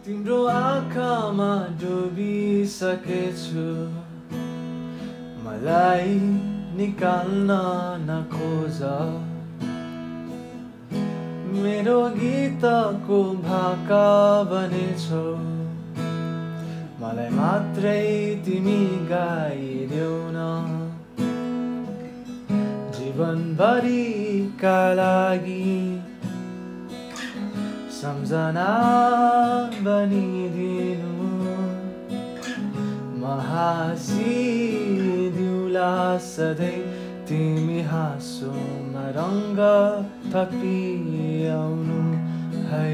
तिम्रो आँखामा डुबिसकेछु मलाई निकाल्न नखोज मेरो गीतको भाका बनेछौ मलाई मात्रै तिमी गाइदेऊ न जीवनभरिका लागि सम्झना बनिदिनु म हाँसिदिउँला सधैँ तिमी हाँसोमा रङ्ग थपिआउनु है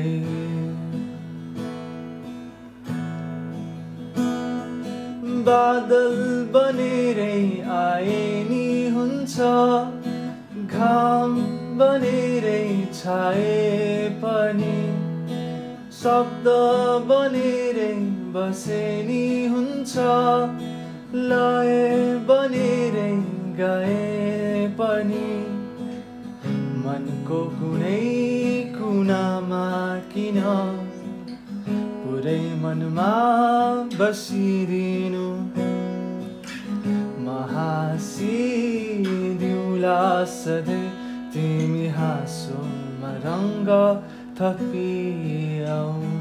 बादल बनेरै आए नि हुन्छ घाम बनेरै छाए पनि शब्द बनेरै बसे नि हुन्छ लय बनेरै गए पनि मनको कुनै कुनामा किन पुरै मनमा बसिदिनु म हाँसिदिउँला सधैँ तिमी हाँसोमा रङ्ग थपिआउनु